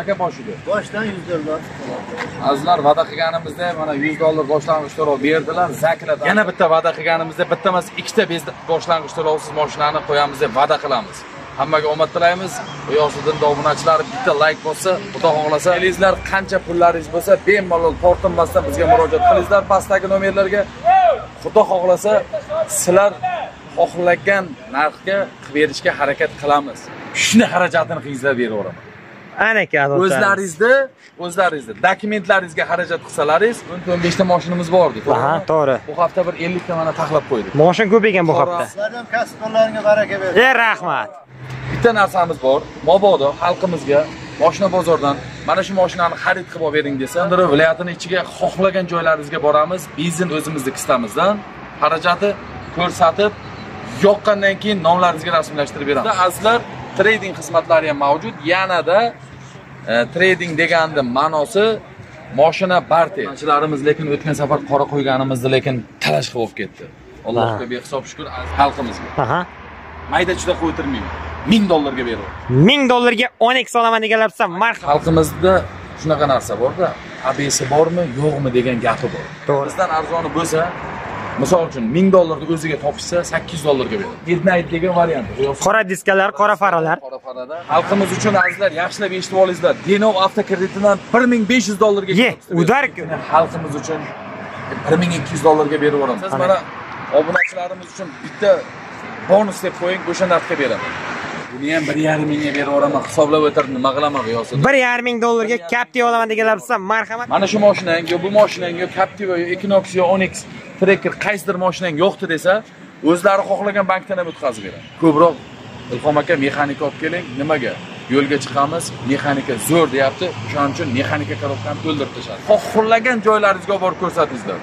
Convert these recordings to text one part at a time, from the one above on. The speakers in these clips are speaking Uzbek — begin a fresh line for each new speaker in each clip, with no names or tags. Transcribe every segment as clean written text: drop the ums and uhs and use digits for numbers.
Aka boshiga.
Boshdan $100.
Azizlar, va'da qilganimizda mana $100 boshlang'ich to'lov berdilar. Zakrada yana bitta va'da qilganimizda bitta emas, ikkita boshlang'ich to'lovsiz mashinani qo'yamiz deb va'da qilamiz. Hammaga omad tilaymiz. Yo'siddin obunachilari bitta like bo'lsa, Xudo xohlasa, elingizlar qancha pullaringiz bo'lsa, bemalol tortinmasdan bizga murojaat qilingizlar pastdagi nomerlarga. Xudo xohlasa, sizlar xohlagan narxga qilib berishga harakat qilamiz. Shuni xarajatini qilingizlar beraveraman.
Anaka
o'zlaringizda dokumentlaringizga xarajat qilsalaringiz, 15 ta mashinamiz bor edi.
Ha, to'g'ri.
Bu hafta bir 50 ta mana taxlab qo'ydik.
Mashina ko'p ekan bu hafta.
Sizlardan kasbkorlaringga baraka bersin.
Rahmat.
Bitta narsamiz bor. Mabodo xalqimizga mashina bozordan mana shu mashinani xarid qilib bering desa, Surxondaryo viloyatining ichiga xohlagan joylaringizga boramiz. Benzin o'zimizni kistamizdan xarajati ko'rsatib, yoqqandan keyin nomlaringizga rasmiylashtirib beramiz. Azizlar, trading xizmatlari ham mavjud. Yanada trading deganning ma'nosi mashina barter. Anchilarimiz lekin o'tgan safar qora qo'yganimizda lekin talash qilib olib ketdi. Allohga behisob shukr xalqimizga.
Aha.
Mayda chida qo'ytirmayman. $1000 ga beraman.
$1000 ga Onyx olaman deganlarsa, marhamat.
Xalqimizda shunaqa narsa bor-da, abesi bormi, yo'qmi degan gapi bor.
To'g'ri.
Bizdan arzoni bo'lsa, misol uchun $1000 ni o'ziga topishsa, $800 ga beradi. Midnight degan variant.
Qora diskalar, qora faralar.
Qora farada. Xalqimiz uchun azizlar, yaxshilab eshitib olingizlar. Denov avtokreditidan $1500 ga
udarku.
Xalqimiz uchun $1200 ga beraveramiz. Siz mana obunachilarimiz uchun bitta bonus deb qo'ying, o'sha narxga beraman. Buni ham 1,5 mingga beraveraman. Hisoblab o'tirdim, nima qilaman Yo'siddin?
$1,500 ga Captiva olaman deganlar bo'lsa, marhamat.
Mana shu mashinang, bu mashinang, Captiva, Equinox, Onyx, Tracker qaysidir mashinang yo'qdi desa, o'zlari xohlagan bankdan ham o'tkazib beradi. Ko'proq Ilhom aka mexanika olib keling, nimaga? Yo'lga chiqamiz, mexanika zo'r deyapti. Shuning uchun mexanika korobkani to'ldirib tashadi. Xohlagan joylaringizga borib ko'rsatingizlar.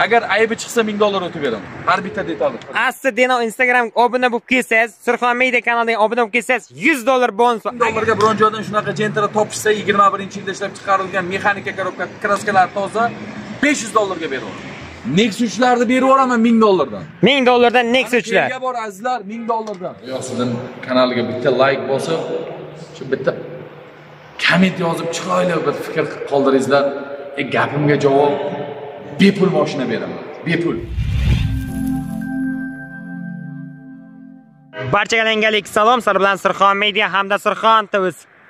Agar aybi chiqsa $1000 o'tib beraman. Har bitta detalni.
Asli Denov Instagram obuna bo'lib kelsangiz, Surxon Media kanaliga obuna bo'lib kelsangiz, $100 bonus.
$1000 ga biron joydan shunaqa Gentra topishsa, 21-yilda ishlab chiqarilgan mexanika korobka kraskalar toza $500 ga beraman. Nexus'larni beraveraman $1000 dan.
$1000 dan Nexus'lar.
Nega bor azizlar $1000 dan. Yo'siddin kanaliga bitta like bosib, shu bitta komment yozib chiroyli bir fikr qoldiringizlar. Gapimga javob bepul mashina beraman. Bepul.
Barchaga yangilik salom, sizlar bilan Surxon Media hamda Surxon TV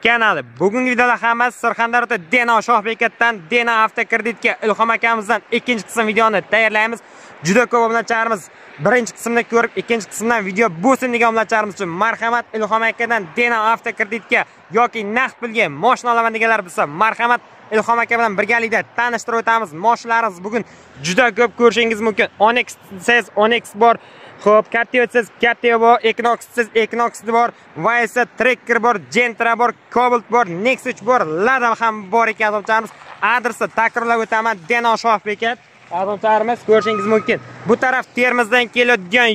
kanali. Bugungi videoda hammasi Surxondaryoda Denov Shohbekatdan Denov avtokreditga Ilhom akamizdan ikkinchi qism videoni tayyorlaymiz. Juda ko'p obunachilarimiz birinchi qismni ko'rib, ikkinchi qismdan video bo'lsin degan obunachilarimiz uchun marhamat. Ilhom akadan Denov avtokreditga yoki naqd pulga mashina olaman deganlar bo'lsa, marhamat. Ilhom aka bilan birgalikda tanishtirib o'tamiz. Mashinalarimiz bugun juda ko'p ko'rishingiz mumkin. Onyx siz Onyx bor. Xo'p, Captiva siz Captiva bor, Equinox siz Equinox bor, Vice Tracker bor, Gentra bor, Cobalt bor, Nexus bor, Lada ham bor ekan azoblarimiz. Adresni takrorlab o'taman. Denov Shohbekat azoblarimiz ko'rishingiz mumkin. Bu taraf Termizdan keladigan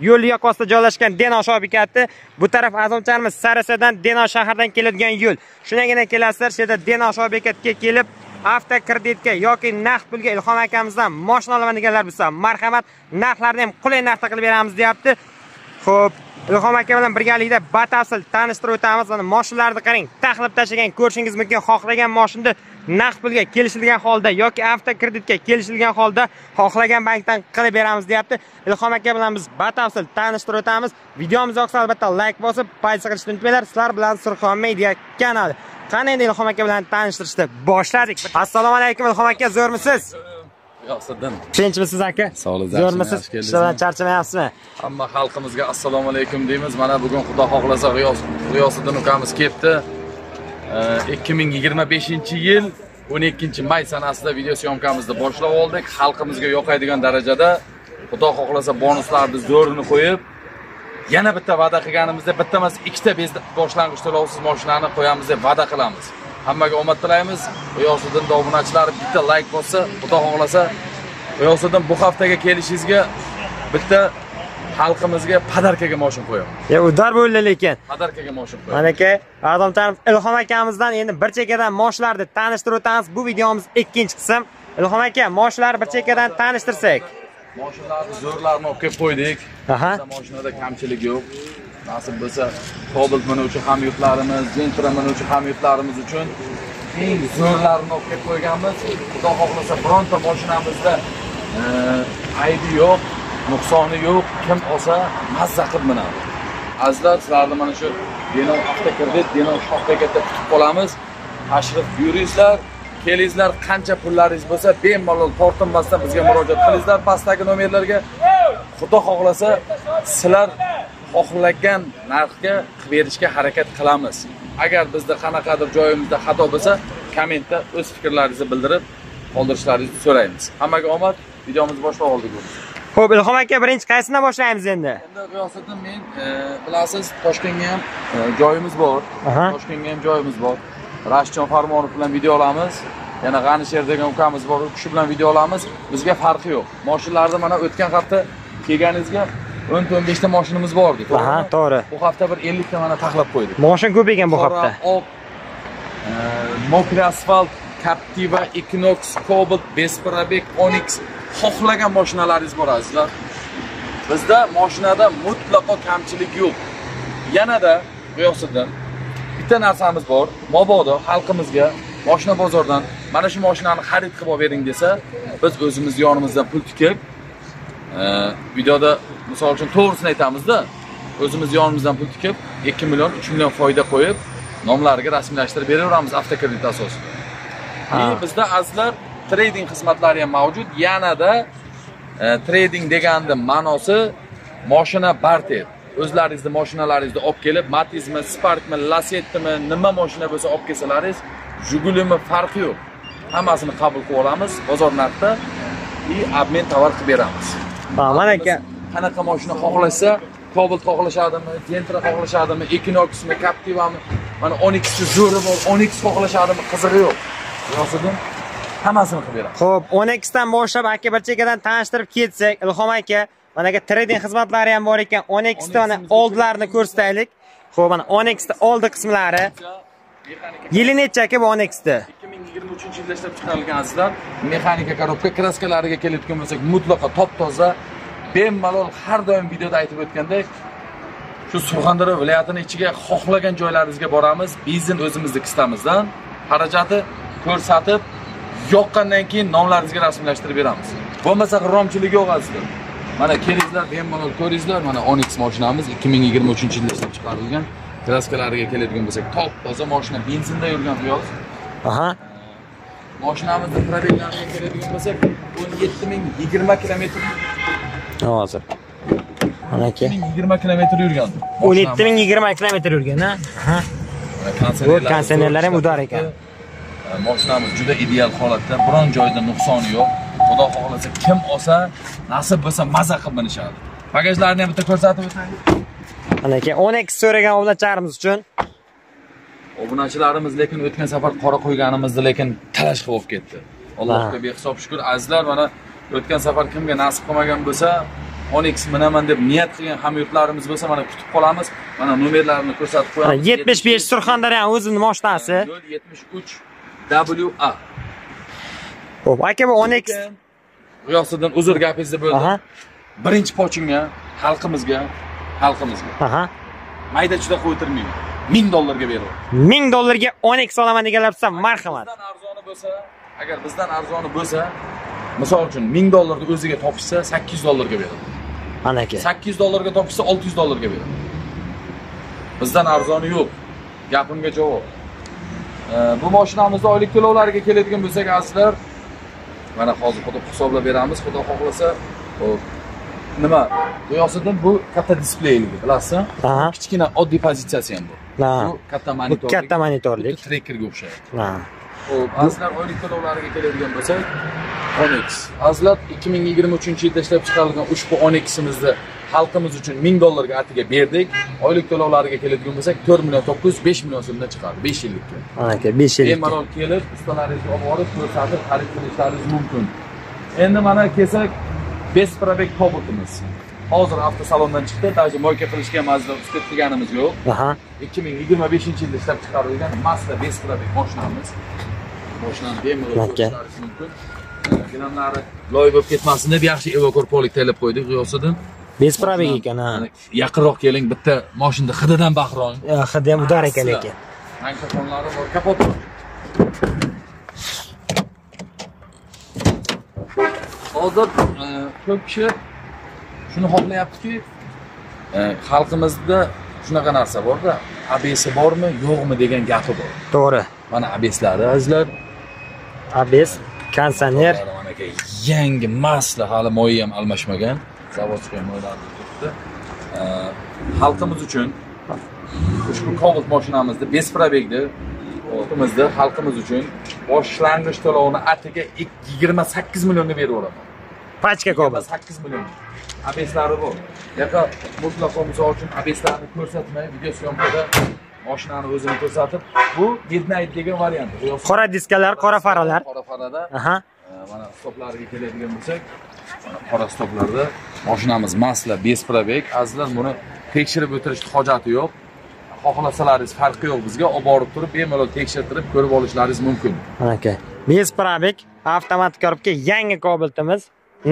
yo'l yoqasida joylashgan Denov Shohbekati, bu taraf azoblarimiz Sarisadan Denov shahridan keladigan yo'l. Shunagina kelasizlar, shu yerda Denov Shohbekatga kelib avtokreditga yoki naqd pulga Ilhom akamizdan mashina olaman deganlar bo'lsa, marhamat, narxlarni ham qulay narxda qilib beramiz deyapti. Xo'p, Ilhom aka bilan birgalikda batafsil tanishtirib o'tamiz. Mana mashinalarni qarang, taxlab tashlagan ko'rishingiz mumkin. Xohlagan mashinani naqd pulga kelishilgan holda yoki avtokreditga kelishilgan holda xohlagan bankdan qilib beramiz deyapti. Ilhom aka bilan biz batafsil tanishtirib o'tamiz. Videomiz yoqsa albatta like bosib, paysa qilishni unutmanglar. Sizlar bilan Surxon Media kanali. Qani endi Ilhom aka bilan tanishtirishni boshladik. Assalomu alaykum Ilhom aka, zo'rmisiz?
Yo'siddin.
Tinchmisiz aka?
Sog'lik,
zo'rmisiz? Ishdan charchamayapsizmi?
Hamma xalqimizga assalomu alaykum deymiz. Mana bugun Xudo xohlasa G'iyosiddin ukamiz kelibdi. 2025-yil 12-may sanasida video syomkamizni boshlab oldik. Xalqimizga yoqadigan darajada Xudo xohlasa bonuslarni zo'rini qo'yib, yana bitta va'da qilganimizda bitta emas, ikkita boshlang'ich to'lovsiz mashinani qo'yamiz deb va'da qilamiz. Hammaga omad tilaymiz. G'iyosiddin obunachilari bitta like bo'lsa, Xudo xohlasa G'iyosiddin bu haftaga kelishingizga bitta xalqimizga padarkaga mashina qo'yaman.
Udar bo'ldi lekin.
Padarkaga mashina qo'yaman.
Mana aka, Adamtanov Ilhom akamizdan endi bir chekkadan mashinalarni tanishtirib o'tamiz. Bu videomiz ikkinchi qism. Ilhom aka, mashinalarni bir chekkadan tanishtirsak.
Mashinalarni zo'rlarini olib kelib qo'ydik. Mashinada kamchilik yo'q. nasib bo'lsa Cobalt minuvchi hamyurtlarimiz, Gentra minuvchi hamyurtlarimiz uchun eng zo'rlarini olib kelib qo'yganmiz. Xudo xohlasa bironta mashinamizda aybi yo'q, nuqsoni yo'q. Kim olsa mazza qilib minadi. Azizlar, sizlarni mana shu Denov avtokredit, Denov shohbekatda kutib qolamiz. Tashrif buyuringizlar, kelingizlar, qancha pullaringiz bo'lsa bemalol tortinmasdan bizga murojaat qilingizlar pastdagi nomerlarga. Xudo xohlasa sizlar xohlagan narxga qilib berishga harakat qilamiz. Agar bizda qanaqadir joyimizda xato bo'lsa, kommentda o'z fikrlaringizni bildirib qoldirishlaringizni so'raymiz. Hammaga omad. Videomizni boshlab oldik.
Xo'p, Ilhom aka, birinchi qaysidan boshlaymiz endi?
Endi G'iyosiddin, men bilasiz, Toshkentga ham joyimiz bor. Toshkentga ham joyimiz bor. Rashidjon Farmonov bilan video olamiz. Yana G'anisher degan ukamiz bor, u kishi bilan video olamiz. Bizga farqi yo'q. Mashinalarda mana o'tgan hafta kelganingizga 10-15 ta mashinamiz bor edi.
Aha, to'g'ri.
Bu hafta bir 50 ta mana taxlab qo'ydik.
Mashina ko'p ekan bu hafta.
Mokri asfalt, Captiva, Equinox, Cobalt, Besprabek, Onyx xohlagan mashinalaringiz bor azizlar. Bizda mashinada mutlaqo kamchilik yo'q. Yanada G'iyosiddin bitta narsamiz bor. Mabodo xalqimizga mashina bozordan mana shu mashinani xarid qilib bering desa, biz o'zimiz yonimizdan pul tikib, videoda misol uchun to'g'risini aytamiz-da, o'zimiz yonimizdan pul tikib 2 million, 3 million foyda qo'yib, nomlariga rasmiylashtirib beraveramiz avtokredit asosida. Bizda azizlar trading xizmatlari ham mavjud. Yanada trading deganning ma'nosi mashina barter. O'zlaringizni mashinalaringizni olib kelib, Matizmi, Sparkmi, Lassettimi, nima mashina bo'lsa olib kelsalaringiz, Jigulimi farqi yo'q. Hammasini qabul qilib olamiz bozor narxida va obmen tovar qilib beramiz.
Mana aka,
qanaqa mashina xohlasa, Cobalt xohlashadimi, Gentra xohlashadimi, Equinoxmi, Captivami, mana Onyxni zo'ri bor, Onyx xohlashadimi, qizig'i yo'q. G'iyosiddin hammasini qilib beramiz. Xo'p,
Onyx dan boshlab aka bir chekkadan tanishtirib ketsak, Ilhom aka, mana aka trading xizmatlari ham bor ekan. Onyx dan oldlarini ko'rsataylik. Xo'p, mana Onyx da oldi qismlari. Yili necha aka bu Onyx da?
2023-yilda ishlab chiqarilgan azizlar. Mexanika korobka kraskalariga keladigan bo'lsak, mutlaqo top-toza, bemalol har doim videoda aytib o'tgandek, shu Surxondaryo viloyatining ichiga xohlagan joylaringizga boramiz. Bizning o'zimizning kistamizdan xarajati ko'rsatib, yoqqandan keyin nomlaringizga rasmiylashtirib beramiz. Bo'lmasa g'irromchilik yo'q azizlar. Mana kelingizlar, bemalol ko'ringizlar. Mana Onyx mashinamiz 2023-yilda ishlab chiqarilgan. Kraskalariga keladigan bo'lsak, top-toza mashina, benzinda yurgan bu yoz.
Aha.
Mashinamizning probeglariga keladigan bo'lsak, 17020 kilometr.
Hozir. Mana aka.
20 kilometr yurgan.
17020 kilometr yurgan, ha? Aha. Kondisionerlar ham udar ekan.
Mashinamiz juda ideal holatda, biron joyda nuqsoni yo'q. Xudo xohlasa kim olsa, nasib bo'lsa maza qilib minishadi. Bagajlarni ham bitta ko'rsatib o'taylik.
Mana aka, Onyx so'ragan obunachilarimiz uchun.
Obunachilarimiz lekin o'tgan safar qora qo'yganimizda lekin talash qilib olib ketdi. Allohga behisob shukr. Azizlar, mana o'tgan safar kimga nasib qilmagan bo'lsa, Onyx minaman deb niyat qilgan hamyurtlarimiz bo'lsa, mana kutib qolamiz. Mana nomerlarini ko'rsatib qo'yamiz.
75 Surxondaryo o'zining mashinasi.
73 WA.
Xo'p, aka bu Onyx.
G'iyosiddin, uzr gapingizni bo'ldim. Birinchi pochinga xalqimizga.
Aha.
Mayda juda qo'ytirmayman. $1000 ga beraman.
$1000 ga Onyx olaman deganlar bo'lsa, marhamat.
Bizdan arzoni bo'lsa, misol uchun $1000 ni o'ziga topishsa, $800 ga beraman.
Mana aka.
$800 ga topishsa, $600 ga beraman. Bizdan arzoni yo'q. Gapimga javob. Bu mashinamizni oylik to'lovlariga keladigan bo'lsak, azizlar, mana hozir hisoblab beramiz, xudo xohlasa. Xo'p. Nima? G'iyosiddin, bu katta displeyli, bilasizmi? Kichkina oddiy pozitsiyasi ham bu. Bu katta monitor.
Katta monitorlik.
Trackerga o'xshaydi.
Xo'p,
azizlar, oylik to'lovlariga keladigan bo'lsak, Onyx. Azizlar, 2023-yilda ishlab chiqarilgan ushbu Onyximizni xalqimiz uchun $1000 ga atiga berdik. Oylik to'lovlariga keladigan bo'lsak, 4.900.000 5 million so'mdan chiqadi 5 yillikka.
Mana aka, 5 yillik.
Bemalol kelib, ustalaringizni olib borib, ko'rsatib, xarid qilishlaringiz mumkin. Endi mana kelsak, Besprabek Cobaltimiz. Hozir avtosalondan chiqdi, даже moyka qilishga ham azizlar ustiq qilganimiz yo'q. 2025-yilda ishlab chiqarilgan Mazda Besprabek mashinamiz. Mashinani bemalol ko'rishlaringiz mumkin. Gilamlari loy bo'lib ketmasin deb yaxshi evakor polik taylab qo'ydik, G'iyosiddin.
Besprabek ekan, ha.
Yaqinroq keling, bitta mashinada hididan bahron.
Hidi ham udar ekan lekin.
Mikrofonlari bor, kapot bor. Hozir ko'p kishi shuni xohlayaptiki, xalqimizda shunaqa narsa bor-da, ABS bormi, yo'qmi degan gapi bor.
To'g'ri.
Mana ABSlari azizlar.
ABS, konditsioner.
Mana aka yangi masla, hali moyi ham almashmagan. Zavodga moylarni turibdi. Xalqimiz uchun ushbu Cobalt mashinamizda besprabekda o'zimizda xalqimiz uchun boshlang'ich to'lovni atiga 28 millionga berib o'raman.
Pachka Cobalt.
8 million. ABSlari bor. Yo'q, mutlaqo misol uchun ABSlarni ko'rsatmay, video syomkada mashinani o'zini ko'rsatib, bu Midnight degan variant.
Qora diskalar, qora faralar.
Qora farada.
Aha.
Mana stoplariga keladigan bo'lsak, mana qora stoplarda mashinamiz masla besprabek. Azizlar, buni tekshirib o'tirishning hojati yo'q. Xohlasalaringiz farqi yo'q, bizga olib borib turib, bemalol tekshirtirib ko'rib olishlaringiz mumkin.
Mana aka. Besprabek avtomatik korobka yangi Cobaltimiz.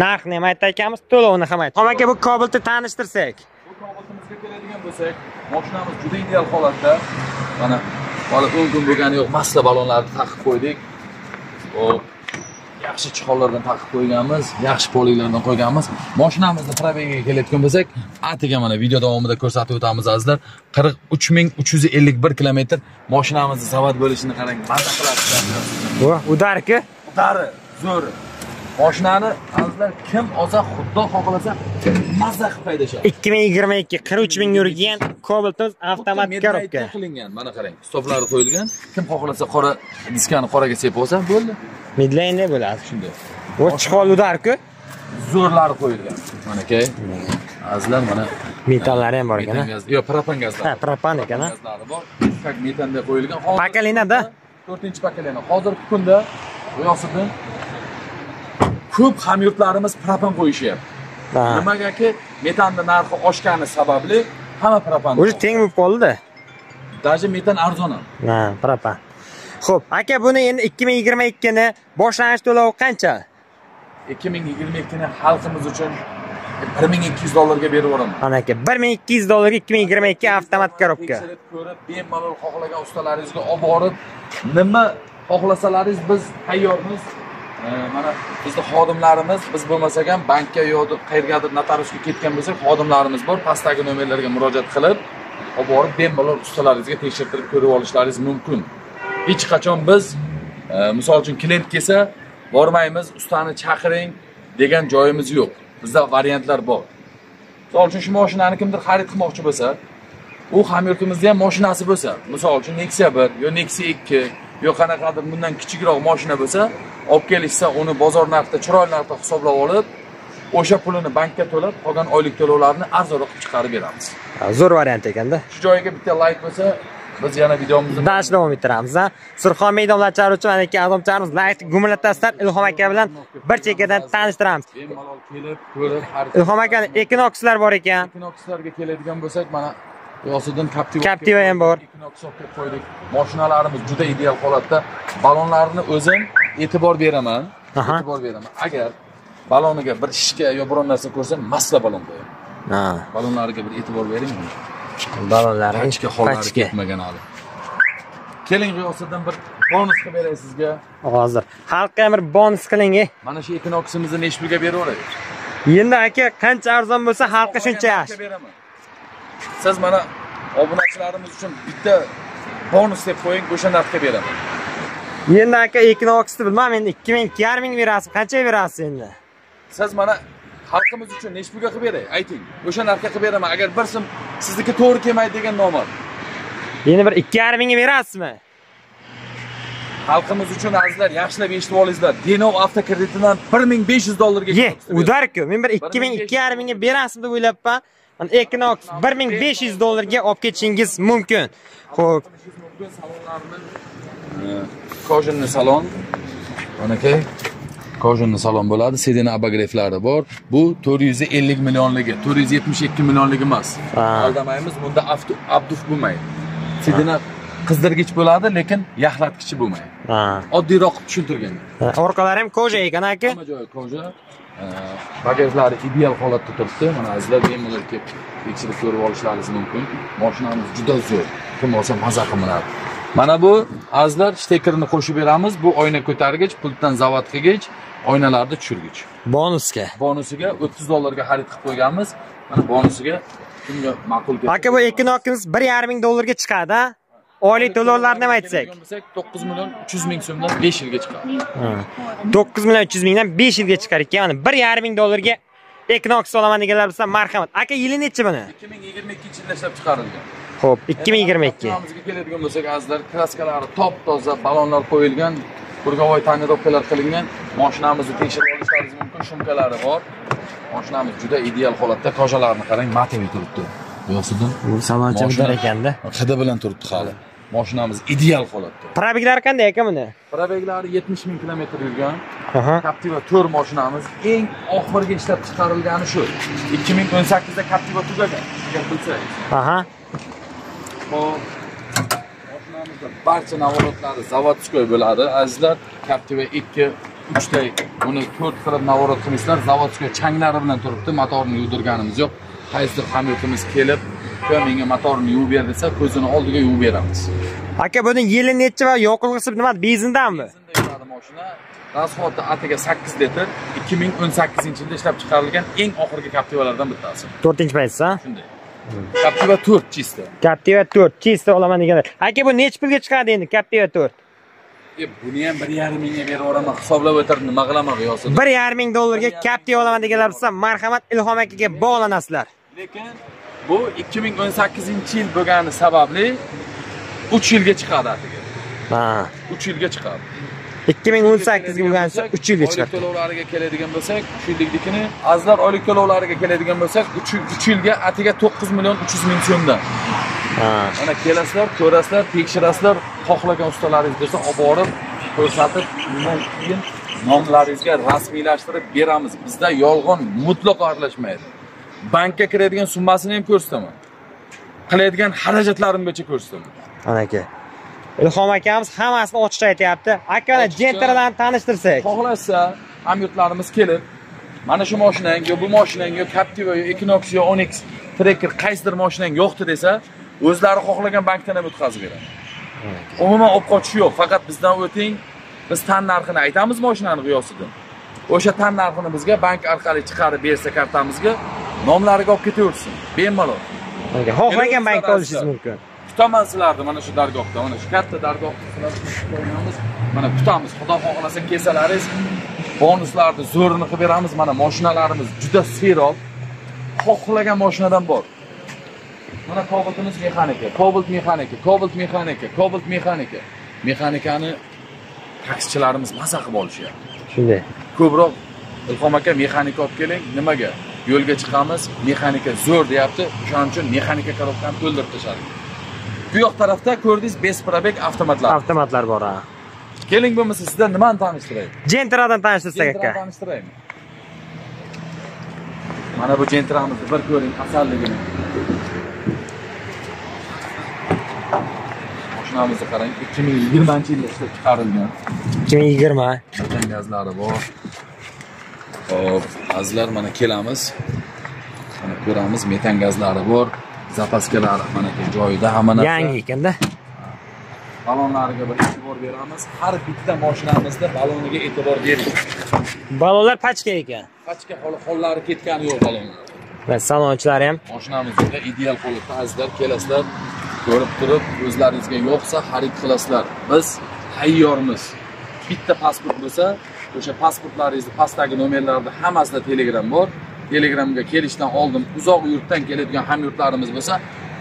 Narxni ham aytayotganmiz, to'lovni ham aytdik. Aka, bu Cobaltni tanishtirsak.
Bu Cobaltimizga keladigan bo'lsak, mashinamiz juda ideal holatda. Mana hali 10 kun bo'lgani yo'q, masla balonlarni taqib qo'ydik. Hop. Yaxshi chiqonlardan taqib qo'yganmiz, yaxshi poliklardan qo'yganmiz. Mashinamizni probegiga keladigan bo'lsak, atiga mana video davomida ko'rsatib o'tamiz azizlar. 43351 kilometr mashinamizning zavod bo'lishini qarang, maza qiladi.
Udarki?
Udari, zo'r. Mashinani azizlar kim olsa, Xudo xohlasa maza qilib haydashadi.
2022 43 ming yurgan Cobaltimiz avtomatik korobka.
Qilingan, mana qarang, stoplari qo'yilgan. Kim xohlasa qora diskani qoraga sepib olsa, bo'ldi.
Midlayne bo'ladi.
Shunday.
Bu chiqol udarku?
Zo'rlari qo'yilgan. Mana aka. Azizlar, mana
metallari ham bor ekan.
Yo'q, propan gazlar.
Ha, propan ekan, ha.
Gazlari bor. Faqat metanda qo'yilgan.
Pakalinada
4-pakalina. Hozirgi kunda bu yoqsidan ko'p hamyurtlarimiz propan qo'yishyapti. Nimagaki, metanning narxi oshgani sababli hamma propan.
O'zi teng bo'lib qoldi.
Даже metan arzon.
Ha, propan. Xo'p, aka, buni endi 2022 ni boshlang'ich to'lovi qancha?
2022 ni xalqimiz uchun $1200 ga berib o'raman.
Ana aka, $1200 2022 avtomatik korobka.
Ko'rib, bemalol xohlagan ustalaringizga olib borib, nima xohlasalaringiz biz tayyormiz. Mana bizning xodimlarimiz, biz bo'lmasak ham bankka yoki qayergadir notariusga ketgan bo'lsak, xodimlarimiz bor. Pastdagi nomerlarga murojaat qilib, olib borib bemalol ustalaringizga tekshirtirib ko'rib olishlaringiz mumkin. Hech qachon biz misol uchun klient kelsa, bormaymiz, ustani chaqiring degan joyimiz yo'q. Bizda variantlar bor. Misol uchun shu mashinani kimdir xarid qilmoqchi bo'lsa, u hamyurtimizda ham mashinasi bo'lsa, misol uchun Nexia 1 yo Nexia 2 yo qanaqadir bundan kichikroq mashina bo'lsa, olib kelishsa, uni bozor narxida, chiroyli narxda hisoblab olib, o'sha pulini bankka to'lab, qolgan oylik to'lovlarni arzonroq qilib chiqarib beramiz.
Zo'r variant ekanda.
Shu joyiga bitta like bo'lsa, biz yana videomizni
davom ettiramiz. Surxon maydonlari uchun mana ikki adomcharimiz like gumlatasizlar. Ilhom aka bilan bir chekkadan tanishtiramiz.
Bemalol kelib, ko'rib, har
Ilhom aka Equinoxlar bor ekan.
Equinoxlarga keladigan bo'lsak, mana yo'sidan
Captiva ham bor.
Equinoxga qo'ydik. Mashinalarimiz juda ideal holatda. Balonlarini o'zim e'tibor beraman. E'tibor beraman. Agar baloniga bir shishga yo biron narsa ko'rsam, masla balon qo'yaman.
Ha.
Balonlariga bir e'tibor bering.
Balonlari
ichki hollari ketmagan hali. Keling, yo'sidan bir bonus qilib beray sizga.
Hozir xalqqa bir bonus qiling.
Mana shu Equinoximizni necha pulga beraveraylik?
Endi aka, qancha arzon bo'lsa xalqqa shuncha yaxshi.
Siz mana obunachilarimiz uchun bitta bonus deb qo'ying, o'sha narxga beraman.
Endi aka Equinoxni bilmam, endi 2,5 ming berasiz. Qanchaga berasiz endi?
Siz mana xalqimiz uchun necha pulga qilib beray? Ayting. O'sha narxga qilib beraman. Agar bir sim sizniki to'g'ri kelmaydi degan nomad.
Endi bir 2,5 mingga berasizmi?
Xalqimiz uchun azizlar, yaxshilab eshitib olingizlar. Denov avtokreditidan $1500 ga.
Ye, udarku. Men bir 2,5 mingga berasizmi deb o'ylabman. Mana Equinox $1500 ga olib ketishingiz mumkin. Xo'p.
Kojinli salon. Mana aka. Kojinli salon bo'ladi. Sedan abagreiflari bor. Bu 450 millionligi, 472 millionligi emas. Aldamaymiz, bunda abduf bo'lmaydi. Sedana qizdirgich bo'ladi, lekin yaxlatgichi bo'lmaydi. Oddiyroq tushuntirgan.
Orqalari ham koja ekan aka.
Hamma joyi koja. Bagajlari ideal holatda turibdi. Mana azizlar bemalol kelib tekshirib ko'rib olishlaringiz mumkin. Mashinamiz juda zo'r. Kim olsa maza qiladi. Mana bu azizlar stekerini qo'shib beramiz. Bu oyna ko'targich, pultdan zavodgagich, oynalarni tushirgich.
Bonusiga.
Bonusiga $30 xarid qilib qo'yganmiz. Mana bonusiga kimga ma'qul kelsa.
Aka bu Equinox'imiz $1,500 chiqadi, ha? Oylik to'lovlarni nima aytsak?
9 million 300 ming so'mdan 5 yilga chiqadi.
9 million 300 mingdan 5 yilga chiqar ekan. Mana $1,500 Equinox olaman deganlar bo'lsa marhamat. Aka yili nechi buni?
2022-yilda ishlab chiqarilgan.
Xo'p, 2022.
Namizga keladigan bo'lsak, azizlar, kraskalari top-toza, balonlar qo'yilgan, burgavoy tonirovkalar qilingan. Mashinamizni tekshirib olishlaringiz mumkin, shumkalari bor. Mashinamiz juda ideal holatda, kojalarni qarang, matoviy turibdi. Yo'qsidan,
Bu salonchi bidar ekanda.
Hidi bilan turibdi hali. Mashinamiz ideal holatda.
Probeglari qanday aka buni?
Probeglari 70 ming kilometr yurgan.
Aha.
Captiva 4 mashinamiz eng oxirgi ishlab chiqarilgani shu. 2018da Captiva tugagan, agar bilsangiz.
Aha.
Hop. Mashinamizda barcha navorotlari zavodskoy bo'ladi. Azizlar, Captiva 2, 3 ta, uni 4 qilib navorot qilishlar, zavodskoy changlari bilan turibdi. Motorni yuvdirganimiz yo'q. Qaysidir hamyurtimiz kelib, menga motorni yuvib ber desa, ko'zini oldiga yuvib beramiz.
Aka buni yili nechi va yoqilg'isi nima? Benzindanmi?
Benzinda yuradi mashina. Rasxoti atiga 8 litr, 2018-yilda ishlab chiqarilgan eng oxirgi Captivalardan bittasi.
4-paytsa?
Shunday. Captiva 4 chista.
Captiva 4 chista olaman deganlar. Aka bu nechi pulga chiqadi endi Captiva 4?
Buni ham 1,5 mingga berib oraman, hisoblab o'tirib nima qilaman yo'qsa.
$1,500 Captiva olaman deganlar bo'lsa, marhamat Ilhom akaga bog'lanasizlar.
Lekin bu 2018-yil bo'lgani sababli 3 yilga chiqadi atiga.
Ha.
3 yilga chiqadi.
2018 ga bo'lgansa 3 yilga chiqadi.
Oylik to'lovlariga keladigan bo'lsak, 3 yilliknikini, azizlar oylik to'lovlariga keladigan bo'lsak, 3 yilga atiga 9 million 300 ming so'mdan.
Ha.
Mana kelasizlar, ko'rasizlar, tekshirasizlar, xohlagan ustalaringiz bo'lsa, olib borib, ko'rsatib, undan keyin nomlaringizga rasmiylashtirib beramiz. Bizda yolg'on mutlaqo aralashmaydi. Bankka kiradigan summasini ham ko'rsataman. Qiladigan xarajatlarim bo'yicha ko'rsataman.
Ana aka. Ilhom akamiz hammasini ochiq aytyapti. Akani jentralarni tanishtirsak.
Xohlasa, hamyurtlarimiz kelib, mana shu mashinang, bu mashinang, Captiva, Equinox, Onyx, Tracker qaysidir mashinang yo'qdi desa, o'zlari xohlagan bankdan ham o'tkazib beradi. Umuman olib qochish yo'q, faqat bizdan o'ting. Biz tan narxini aytamiz mashinani qiyosidan. O'sha tan narxini bizga bank orqali chiqarib bersa kartamizga, nomlariga olib ketaversin. Bemalol.
Xohlagan bankda olishingiz mumkin.
Kutaman sizlarni mana shu dargohda, mana shu katta dargohda qo'yamiz. Mana kutamiz. Xudo xohlasa kelsalaringiz, bonuslarni zo'rini qilib beramiz. Mana mashinalarimiz juda serob. Xohlagan mashinadan bor. Mana Cobaltimiz mexanika, Cobalt mexanika, Cobalt mexanika, Cobalt mexanika. Mexanikani taksichilarimiz maza qilib olishyapti.
Shunday.
Ko'proq Ilhom aka mexanika olib keling, nimaga? Yo'lga chiqamiz, mexanika zo'r deyapti. Shuning uchun mexanika korobkani to'ldirib tashladik. Bu yoq tarafda ko'rdingiz Besprabek avtomatlar.
Avtomatlar bor ha.
Keling bo'lmasa sizdan nimani tanishtiray?
Gentradan tanishtirsak aka.
Gentradan tanishtiraymi? Mana bu Gentramizni bir ko'ring, asalligini. Mashinamizni qarang, 2020-yilda ishlab chiqarilgan.
2020.
Metan gazlari bor. Hop, azizlar mana kelamiz. Mana ko'ramiz, metan gazlari bor. Zapaskalari mana joyida hamma narsa.
Yangi ekanda.
Balonlariga bir e'tibor beramiz. Har bitta mashinamizda baloniga e'tibor bering.
Balonlar pachka ekan.
Pachka hollari ketgani yo'q balonlar.
Va salonchilar ham
Mashinamizda ideal holatda azizlar kelasizlar. Ko'rib turib, o'zlaringizga yo'qsa xarid qilasizlar. Biz tayyormiz. Bitta pasport bo'lsa, o'sha pasportlaringizni pastdagi nomerlarda hammasida Telegram bor. Telegramga kelishdan oldin uzoq yurtdan keladigan hamyurtlarimiz bo'lsa,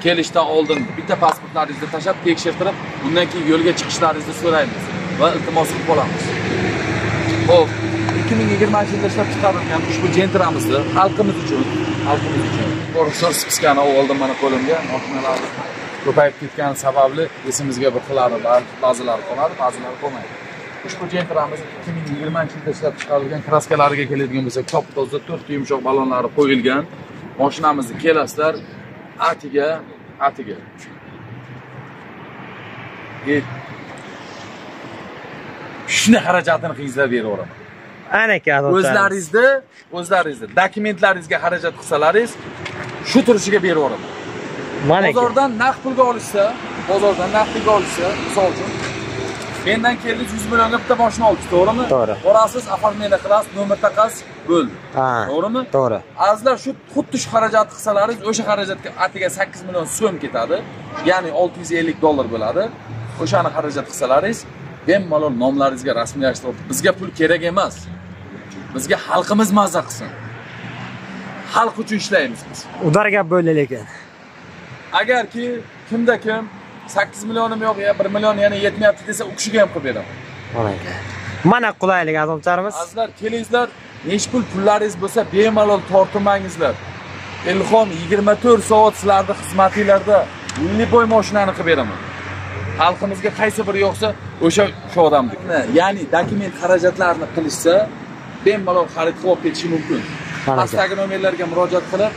kelishdan oldin bitta pasportlaringizni tashab tekshirtirib, undan keyin yo'lga chiqishlaringizni so'raymiz va iltimos qilib qolamiz. Xo'p, 2020-yilda ishlab chiqarilgan ushbu Gentramizni xalqimiz uchun Borisor spiskani oldim mana qo'limga. Mashinalar ko'payib ketgani sababli esimizga bir qiladi, ba'zilari qoladi, ba'zilari qolmaydi. Ushbu Gentramiz 2020-yilda ishlab chiqarilgan kraskalariga keladigan bo'lsak, top-toza 4 yumshoq balonlari qo'yilgan. Mashinamizni kelasizlar, atiga. Shuni xarajatini qilingizlar beraveraman.
Ana aka,
o'zlaringizni dokumentlaringizga xarajat qilsalaringiz, shu turishiga berib yuboraman.
Mana aka.
Bozordan naqd pulga olishsa, misol uchun mendan keldingiz 100 millionga bitta mashina oldingiz, to'g'rimi?
To'g'ri.
Borasiz, oformleniya qilasiz, nomer taqasiz, bo'ldi.
Ha.
To'g'rimi?
To'g'ri.
Azizlar, shu xuddi shu xarajatni qilsalaringiz, o'sha xarajatga atiga 8 million so'm ketadi. Ya'ni $650 bo'ladi. O'shani xarajat qilsalaringiz, bemalol nomlaringizga rasmiylashtirib, bizga pul kerak emas. Bizga xalqimiz mazza qilsin. Xalq uchun ishlaymiz biz.
Udar gap bo'ldi lekin.
Agarki kimda kim 8 millionim yo'q, ya 1 million yana yetmayapti desa, u kishiga ham qilib beraman.
Mana aka. Mana qulaylik azizlarimiz.
Azizlar, kelingizlar, necha pullaringiz bo'lsa bemalol tortinmangizlar. Ilhom 24 soat sizlarning xizmatingizda liboy mashinani qilib beraman. Xalqimizga qaysi biri yo'qsa, o'sha shu odamniki. Ya'ni dokument xarajatlarini qilishsa, bemalol xarid qilib ketishi mumkin. Pastdagi nomerlarga murojaat qilib,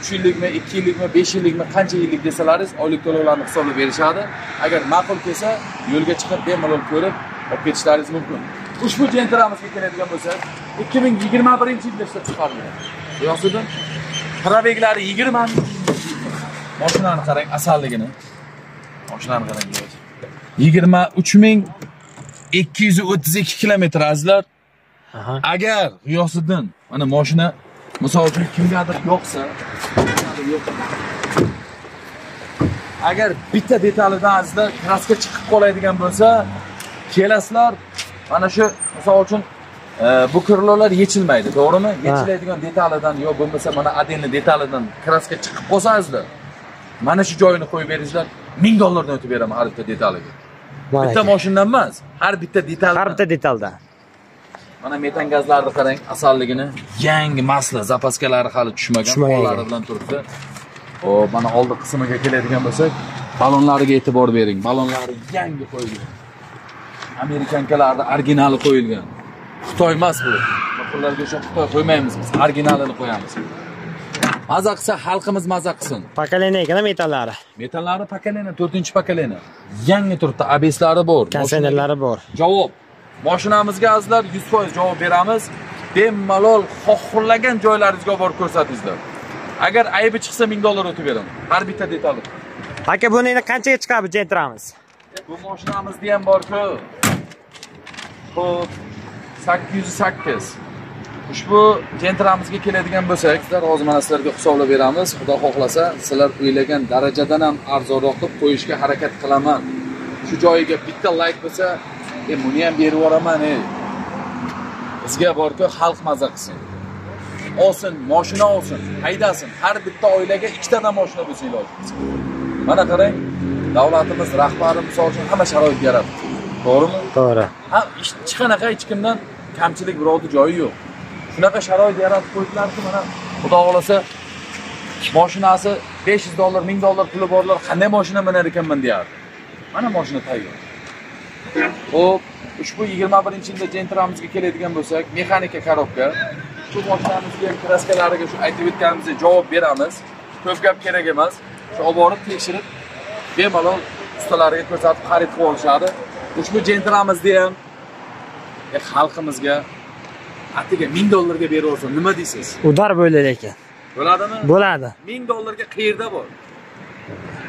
3 yillikmi, 2 yillikmi, 5 yillikmi, qancha yillik desalaringiz, oylik to'lovlarni hisoblab berishadi. Agar ma'qul kelsa, yo'lga chiqib bemalol ko'rib olib ketishlaringiz mumkin. Ushbu Gentra'mizga keladigan bo'lsak, 2021-yilda ishlab chiqarilgan. Yo'qsidan probeglari 20 ming. Mashinani qarang, asalligini. Mashinani qarang. 23232 kilometr azizlar. Agar G'iyosiddin mana mashina misol uchun kimgadir yo'qsa, agar bitta detalidan azizlar kraska chiqib qoladigan bo'lsa, kelasizlar, mana shu misol uchun bu krlolar yechilmaydi, to'g'rimi? Yechiladigan detalidan yo bo'lmasa mana adenli detalidan kraska chiqib qolsa azizlar, mana shu joyini qo'yib beringizlar, $1000 o'tib beraman har bitta detaliga. Bitta mashinadan emas, har bitta detaldan. Mana metan gazlarni qarang, asalligini, yangi masla zapaskalari hali tushmagan, qo'llari bilan turibdi. Xo'p, mana oldi qismiga keladigan bo'lsak, balonlariga e'tibor bering. Balonlari yangi qo'yilgan. Amerikankalarda originali qo'yilgan. Xitoy emas bu. Pullarga o'sha Xitoy qo'ymaymiz biz, originalini qo'yamiz. Maza qilsa xalqimiz maza qilsin.
Pokoleniya ekan metallari.
Metallari pokoleniya, 4-pokoleniya. Yangi turibdi, ABSlari bor,
konseynerlari bor.
Javob. Mashinamizga azizlar 100% javob beramiz. Bemalol xohlagan joylaringizga borib ko'rsatingizlar. Agar aybi chiqsa $1000 o'tib beraman. Har bitta detali.
Aka, buni endi qanchaga chiqadi Gentra'miz?
Bu mashinamizda ham bor-ku. Xo'p, 808. Ushbu Gentra'mizga keladigan bo'lsak, sizlar hozir mana sizlarga hisoblab beramiz. Xudo xohlasa, sizlar o'ylagan darajadan ham arzonroq qilib qo'yishga harakat qilaman. Shu joyiga bitta like bo'lsa, buni ham berib yuboraman. Bizga borku, xalq maza qilsin. Olsin, mashina olsin, haydasin. Har bitta oilaga 2 tadan mashina bo'lsa iloji. Mana qarang, davlatimiz rahbari misol uchun hamma sharoit yaratdi. To'g'rimi?
To'g'ri.
Ha, hech qanaqa hech kimdan kamchilik birovning joyi yo'q. Shunaqa sharoit yaratib qo'ydilarki, mana Xudo xolasa mashinasi $500, $1000 puli borlar, qanday mashina minar ekanman deyardi. Mana mashina tayyor. Xo'p, ushbu 21-yilda Gentra'mizga keladigan bo'lsak, mexanika korobka. Shu mashinamizga kraskalariga shu aytib o'tganimizga javob beramiz. Ko'p gap kerak emas. Shu olib borib tekshirib, bemalol ustalariga ko'rsatib xarid qilib olishadi. Ushbu Gentra'mizda ham xalqimizga atiga $1000 ga berib olsa, nima deysiz?
Udar bo'ldi lekin.
Bo'ladimi?
Bo'ladi.
$1000 ga qayerda bor?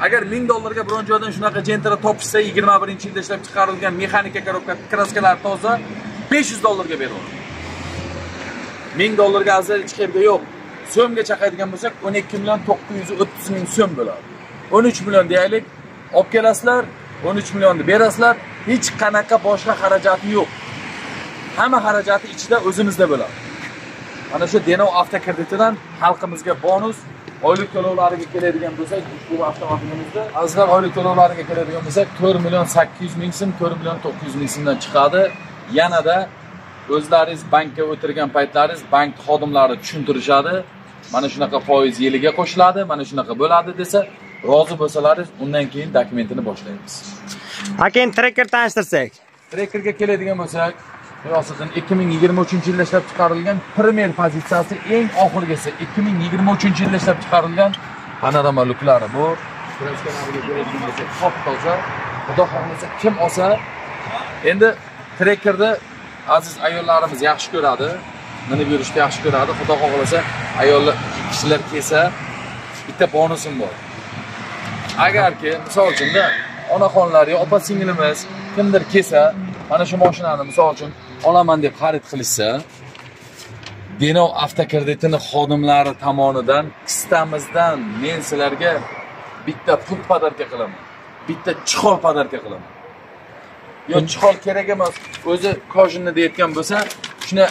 Agar $1000 ga biron joydan shunaqa Gentra topishsa, 21-yilda ishlab chiqarilgan mexanika korobka kraskalar toza $500 ga beradi. $1000 ga azal hech qayerda yo'q. So'mga chaqadigan bo'lsak, 12.930.000 so'm bo'ladi. 13 million deyaylik, olib kelasizlar, 13 millionni berasizlar, hech qanaqa boshqa xarajati yo'q. Hamma xarajati ichida o'zimizda bo'ladi. Mana shu Denov avtokreditidan xalqimizga bonus, oylik to'lovlariga keladigan bo'lsak, ushbu avtomobilimizda azizlar oylik to'lovlariga keladigan bo'lsak, 4.800.000 so'm, 4.900.000 so'mdan chiqadi. Yanada o'zlaringiz bankka o'tirgan paytlaringiz bank xodimlari tushuntirishadi. Mana shunaqa foiz yiliga qo'shiladi, mana shunaqa bo'ladi desa, rozi bo'lsalaringiz, undan keyin dokumentini boshlaymiz.
Aka, endi trekker tanishtirsak.
Trekkerga keladigan bo'lsak, G'iyosiddin 2023-yilda ishlab chiqarilgan primer pozitsiyasi eng oxirgisi 2023-yilda ishlab chiqarilgan panorama luklari bor. Kraskalariga keladigan bo'lsak, top toza. Xudo xohlasa kim olsa, endi trekkerda aziz ayollarimiz yaxshi ko'radi. Minib yurishni yaxshi ko'radi. Xudo xohlasa, ayollar kishilar kelsa, bitta bonusim bor. Agarki, misol uchun onaxonlar yo opa-singilimiz kimdir kelsa, mana shu mashinani misol uchun olaman deb xarid qilishsa, Denov avtokreditini xodimlari tomonidan kistamizdan men sizlarga bitta pul podarka qilaman. Bitta chixol podarka qilaman. Yo chixol kerak emas, o'zi kojinni deyotgan bo'lsa, shuni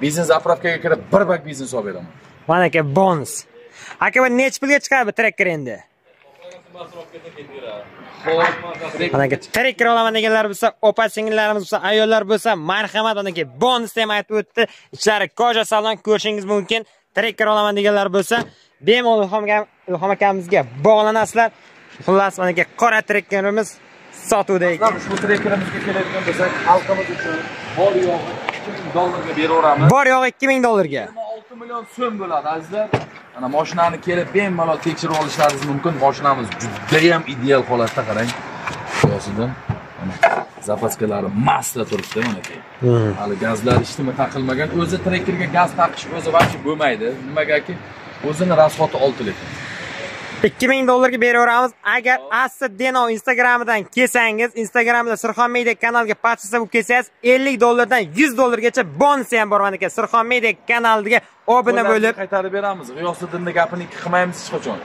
biznes zapravkaga kirib bir bak biznes olib beraman.
Mana aka bonus. Aka bu nech pulga chiqadi bu trekker endi? Mana aka trekker olaman deganlar bo'lsa, opa-singillarimiz bo'lsa, ayollar bo'lsa, marhamat mana aka bonus ham aytib o'tdi. Ichlari koja salon ko'rishingiz mumkin. Trekker olaman deganlar bo'lsa, bemalol Ilhom akamizga bog'lanasizlar. Xullas mana aka qora trekkerimiz sotuvda ekan.
Shu trekkerimizga keladigan bo'lsak, xalqimiz uchun bor yo'g'i $2000 ga beraveramiz.
Bor yo'g'i $2000 ga.
6 million so'm bo'ladi azizlar. Mana mashinani kelib bemalol tekshirib olishlaringiz mumkin. Mashinamiz juda ham ideal holatda, qarang. Yosidan zapaskalari masla turibdi mana aka. Hali gazlar ishtimi taqilmagan. O'zi trekkerga gaz taqish o'zi vaqti bo'lmaydi. Nimagaki o'zini rasxoti 6 lekin.
$2000 ga beraveramiz. Agar Asli Denov Instagramidan kelsangiz, Instagramda Sirxon Media kanaliga podpisa bo'lib kelsangiz, $50 dan $100 gacha bonus ham bor mana aka. Sirxon Media kanaliga obuna bo'lib
qaytarib beramiz. G'iyosiddinning gapini ikki qilmaymiz hech qachon.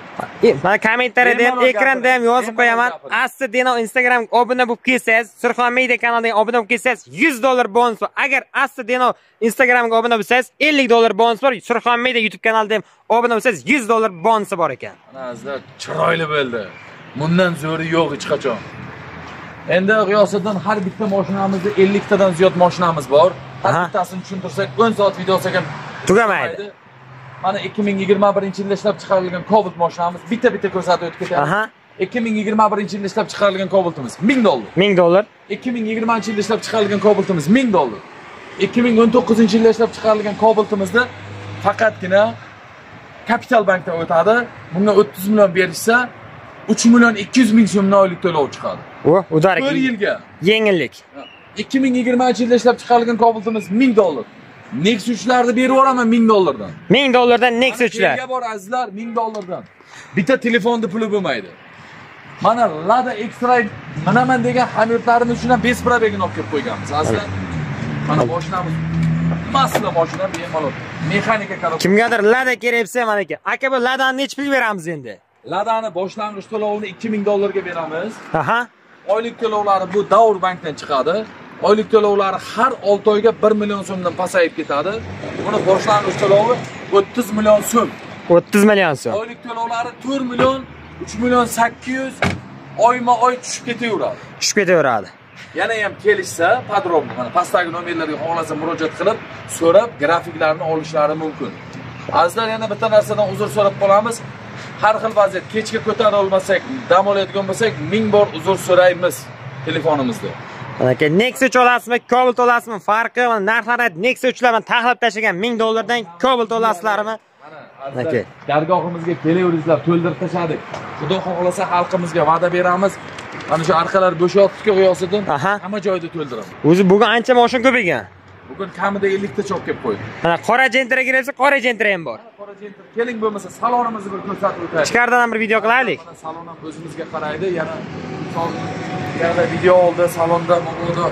Mana kommentariyada ham, ekranda ham yozib qo'yaman. Asli Denov Instagramga obuna bo'lib kelsangiz, Sirxon Media kanaliga obuna bo'lib kelsangiz, $100 bonus bor. Agar Asli Denov Instagramga obuna bo'lsangiz, $50 bonus bor. Sirxon Media YouTube kanalida ham obuna bo'lsangiz, $100 bonusi bor ekan.
Mana azizlar, chiroyli bo'ldi. Bundan zo'ri yo'q hech qachon. Endi G'iyosiddin har bitta mashinamizda 50 tadan ziyod mashinamiz bor. Har bittasini tushuntirsak 10 soat video olsak
tugamaydi.
Mana 2021-yilda ishlab chiqarilgan Cobalt mashinamiz bitta ko'rsatib o'tib ketadi. 2021-yilda ishlab chiqarilgan Cobaltimiz $1000.
$1000.
2020-yilda ishlab chiqarilgan Cobaltimiz $1000. 2019-yilda ishlab chiqarilgan Cobaltimizda faqatgina Kapital bankdan o'tadi. Bunga 30 million berishsa, 3.200.000 so'mni oylik to'lov chiqadi.
Udarik.
1 yilga.
Yengillik.
2020-yilda ishlab chiqarilgan Cobaltimiz $1000. Nexus'larni beraveraman $1000 dan.
$1000 dan Nexus'lar.
Nega bor azizlar $1000 dan. Bitta telefonni puli bo'lmaydi. Mana Lada X-Ray minaman degan hamyurtlarimiz uchun ham besprabegini olib kelib qo'yganmiz. Azizlar, mana mashinamiz masla mashina bemalol. Mexanika korobka.
Kimgadir Lada kerak bo'lsa mana aka bu Ladani nech pul beramiz endi?
Ladani boshlang'ich to'lovini $2000 ga beramiz. Oylik to'lovlari bu Davr bankdan chiqadi. Oylik to'lovlari har 6 oyga 1 million so'mdan pasayib ketadi. Buni boshlang'ich to'lovi 30 million so'm.
30 million so'm.
Oylik to'lovlari 4 million, 3 million 800 oyma-oy tushib ketaveradi.
Tushib ketaveradi.
Yana ham kelishsa, podrobni mana pastdagi nomerlarga xohlasa murojaat qilib, so'rab grafiklarni olishlari mumkin. Azizlar, yana bitta narsadan uzr so'rab qolamiz. Har xil vaziyat, kechga ko'tara olmasak, dam olayotgan bo'lsak, 1000 bor uzr so'raymiz telefonimizda.
Aka, Nexus olasizmi, Cobalt olasizmi? Farqi va narxlarni Nexus'larni taxlab tashlagan $1000 dan Cobalt olasizlarmi?
Aka, dargohimizga kelaveringizlar, to'ldirib tashladik. Xudo xohlasa xalqimizga va'da beramiz. Mana shu arqalar bo'shatdik G'iyosiddin, hamma joyda to'ldiramiz.
O'zi bugun ancha mashina ko'paygan.
Bugun kamida 50 ta chop kelib qo'ydi.
Mana qora Gentra kelsa, qora Gentra ham bor.
Qora Gentra keling bo'lmasa salonimizni bir ko'rsatib o'taylik.
Ichkaridan ham bir video qilaylik.
Salon ham o'zimizga qaraydi. Yana video oldi, salonda bo'ldi.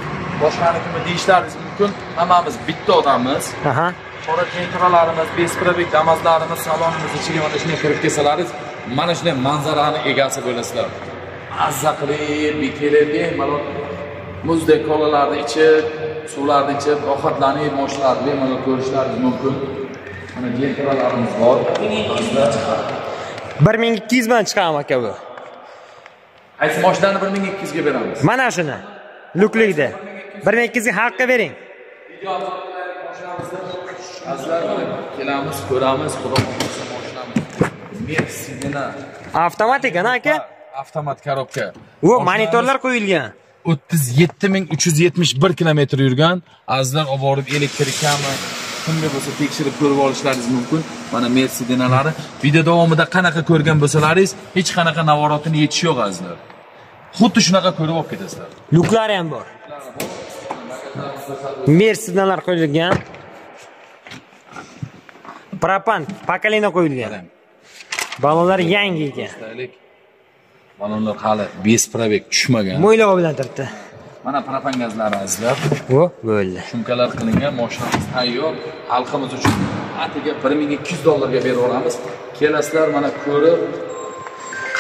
Boshqani kimi deyishlaringiz mumkin. Hammamiz bitta odammiz. Qora Gentralarimiz, besprabek Damazlarimiz salonimiz ichiga mana shunday kirib kelsalaringiz, mana shunday manzarani egasi bo'lasizlar. Azza qilib, bekelib, bemalol muzdek kolalarni ichib, suvlarni ichib, rohatlanib, mashinalarni bemalol ko'rishlaringiz mumkin. Mana Gentralarimiz bor.
1200 bilan chiqaman aka bu.
Aytsa mashinani 1200 ga beramiz.
Mana shuni. Lukligida. 1200 ga haqqa bering.
Azizlar, kelamiz, ko'ramiz, xudo xohlasa mashinamiz. Mersidina.
Avtomatik-a aka?
Avtomat korobka.
U monitorlar qo'yilgan.
37.371 kilometr yurgan. Azizlar, olib borib elektrikami, kimga bo'lsa tekshirib ko'rib olishlaringiz mumkin. Mana Mersidinalari. Video davomida qanaqa ko'rgan bo'lsalaringiz, hech qanaqa navorotini yetish yo'q azizlar. Xuddi shunaqa ko'rib olib ketasizlar.
Luklari ham bor. Mercedes qo'yilgan. Propan pokoleniya qo'yilgan. Balonlar yangi ekan.
Balonlar hali besprabek tushmagan.
Mo'ylov bilan turibdi.
Mana propan gazlari azizlar.
O, bo'ldi.
Shumkalar qilingan, mashinamiz tayyor. Xalqimiz uchun atiga $1200 berib yuboramiz. Kelasizlar, mana ko'rib,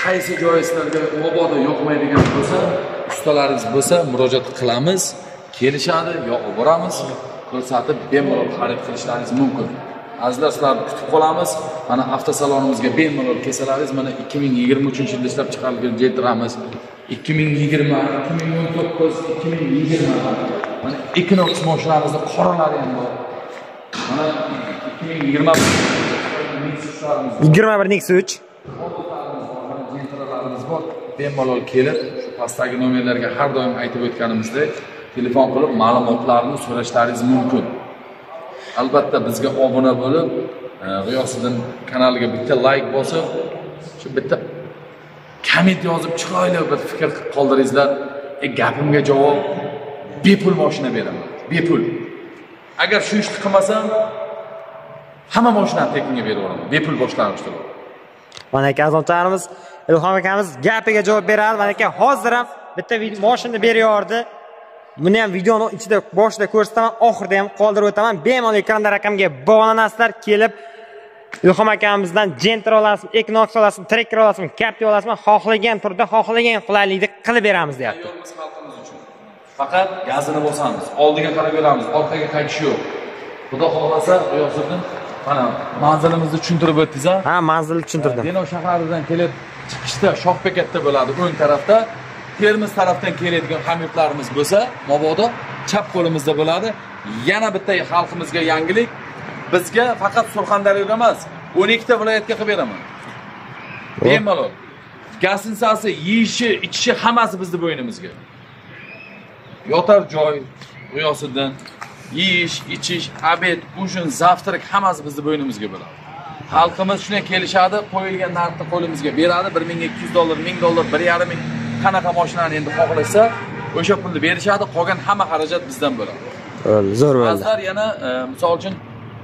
qaysi joyingizlarga mabodo yoqmaydigan bo'lsa, ustalaringiz bo'lsa, murojaat qilamiz. Kelishadi, yoqib boramiz. Ko'rsatib, bemalol xarid qilishlaringiz mumkin. Azizlar, sizlarni kutib qolamiz. Mana avtosalonimizga bemalol kelsalaringiz, mana 2023-yilda ishlab chiqarilgan keltiramiz. 2020, 2019, 2020. Mana Equinox mashinamizda qoralari ham bor. Mana
21 Nexus 3.
Gentralarimiz bor. Bemalol kelib, shu pastdagi nomerlarga har doim aytib o'tganimizdek, telefon qilib ma'lumotlarni so'rashlaringiz mumkin. Albatta bizga obuna bo'lib, G'iyosiddin kanaliga bitta like bosib, shu bitta komment yozib chiroyli bir fikr qoldiringizlar. Gapimga javob bepul mashina beraman. Bepul. Agar shu ishni qilmasam, hamma mashinani tekinga berib yuboraman. Bepul boshlang'ich to'lov.
Mana aka azonlarimiz Ilhom akamiz gapiga javob beradi. Mana aka hozir ham bitta mashinani beryordi. Buni ham videoni ichida boshida ko'rsataman, oxirida ham qoldirib o'taman. Bemalol ekranda raqamga bog'lanasizlar, kelib Ilhom akamizdan Gentra olasizmi, Equinox olasizmi, Tracker olasizmi, Captiva olasizmi, xohlagan turda, xohlagan qulaylikni qilib beramiz deyapti.
Tayyormiz xalqimiz uchun. Faqat gazini bosamiz, oldiga qarab beramiz, orqaga qaytish yo'q. Xudo xolasa, G'iyosiddin mana manzilimizni tushuntirib o'tdingiz.
Ha, manzilni tushuntirdim.
Denov shaharidan kelib chiqishda Shohbekatda bo'ladi, o'ng tarafda. Termiz tarafdan keladigan hamyurtlarimiz bo'lsa, mabodo chap qo'limizda bo'ladi. Yana bitta xalqimizga yangilik. Bizga faqat Surxondaryoda emas, 12 ta viloyatga qilib beraman. Bemalol. Gaz insasi, yeyishi, ichishi hammasi bizning bo'ynimizga. Yotar joy, G'iyosiddin, yeyish, ichish, obed, ujin, zavtrak hammasi bizning bo'ynimizga bo'ladi. Xalqimiz shunga kelishadi, qo'yilgan narxni qo'limizga beradi, $1200, $1000, $1,500 qanaqa mashinani endi xohlasa, o'sha pulni berishadi, qolgan hamma xarajat bizdan bo'ladi.
Zo'r bo'ldi.
Azizlar, yana misol uchun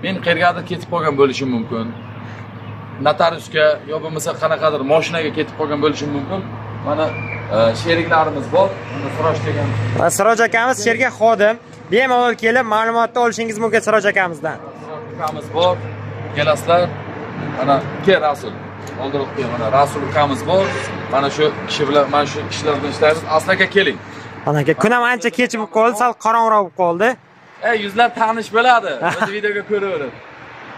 men qayergadir ketib qolgan bo'lishim mumkin. Notariusga yo bo'lmasa qanaqadir mashinaga ketib qolgan bo'lishim mumkin. Mana sheriklarimiz bor. Mana Siroj degan.
Siroj akamiz sherga xodim. Bemalol kelib ma'lumotni olishingiz mumkin Siroj akamizdan.
Siroj akamiz bor. Kelasizlar. Mana Rasul. Oldiroqda mana Rasul ukamiz bor. Mana shu kishi bilan, mana shu kishilar bilan ishlaymiz. Aslaka keling.
Mana aka, kun ham ancha kechib qoldi, sal qorong'roq bo'lib qoldi.
Yuzlar tanish bo'ladi. O'zi videoga ko'raverib.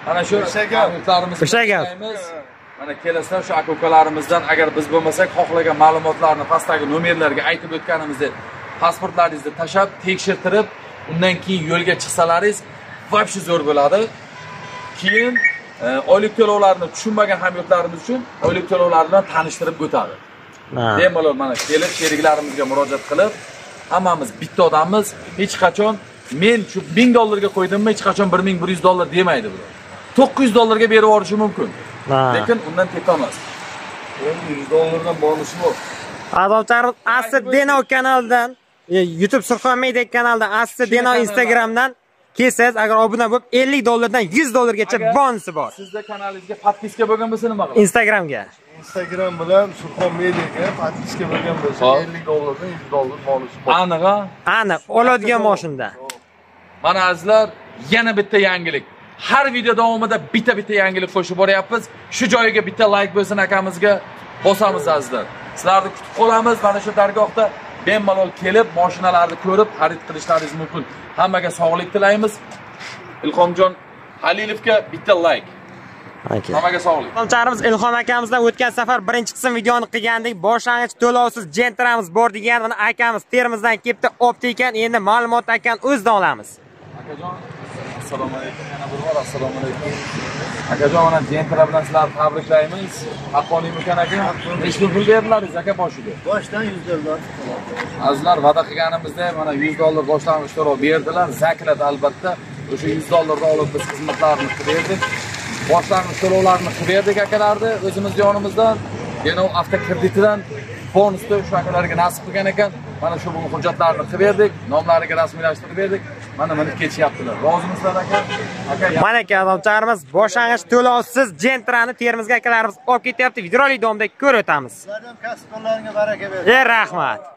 Mana shu hamyurtlarimiz ishlaymiz. Mana kelasizlar shu aka-ukalarimizdan agar biz bo'lmasak, xohlagan ma'lumotlarni pastdagi nomerlarga aytib o'tganimizdek, pasportlaringizni tashab, tekshirtirib, undan keyin yo'lga chiqsalaringiz, vobshe zo'r bo'ladi. Keyin oylik to'lovlarni tushunmagan hamyurtlarimiz uchun oylik to'lovlar bilan tanishtirib o'tadi. Bemalol mana kelib sheriklarimizga murojaat qilib, hammamiz bitta odammiz, hech qachon men shu $1000 ga qo'ydimmi, hech qachon $1100 demaydi bular. $900 ga berib yuborishi mumkin. Lekin undan tepamiz. $100 dan bo'lishi yo'q.
Azoblarimiz Asli Denov kanalidan, YouTube Surxon Media kanalidan, Asli Denov Instagramdan kelsangiz, agar obuna bo'lib $50 dan $100 gacha bonusi bor.
Sizda kanalingizga podpiska bo'lgan bo'lsa nima qilasiz?
Instagramga.
Instagram bilan Surxon Mediaga podpiska bo'lgan bo'lsa $50 dan $100 bonusi bor.
Aniq, oladigan mashinada.
Mana azizlar, yana bitta yangilik. Har video davomida bitta yangilik qo'shib boryapmiz. Shu joyiga bitta like bo'lsin akamizga bosamiz azizlar. Sizlarni kutib qolamiz. Mana shu dargohda bemalol kelib, mashinalarni ko'rib, xarid qilishlaringiz mumkin. Hammaga sog'lik tilaymiz. Ilhomjon Halilovga bitta like. Hammaga sog'lik.
Qonchalarimiz Ilhom akamizdan o'tgan safar birinchi qism videoni qilgandik. Boshlang'ich to'lovsiz Gentramiz bor degan, mana akamiz Termizdan kelibdi, opti ekan. Endi ma'lumot ekan o'zdan olamiz.
Akajon, assalomu alaykum. Yana bir bor assalomu alaykum. Akajon, mana Gentra bilan sizlarni tabriklaymiz. Haqqoniy ekan aka. Nechta pul berdilaringiz aka boshiga?
Boshdan $100.
Azizlar, va'da qilganimizda mana $100 boshlang'ich to'lov berdilar. Zaklad albatta. O'sha $100 da olib biz xizmatlarni qildik. Boshlang'ich to'lovlarni qildik akalarni o'zimiz yonimizdan. Denov avtokreditidan bonusni o'sha akalarga nasib qilgan ekan. Mana shu bugun hujjatlarni qilib berdik, nomlariga rasmiylashtirib berdik. Mana ketishyaptilar. Rozimisizlar aka? Aka,
mana aka odamcharimiz boshlang'ich to'lovsiz Gentrani Termizga akalarimiz olib ketyapti. Videorolik davomida ko'rib o'tamiz.
Sizlarga ham kasb qo'llaringga baraka bersin.
Rahmat.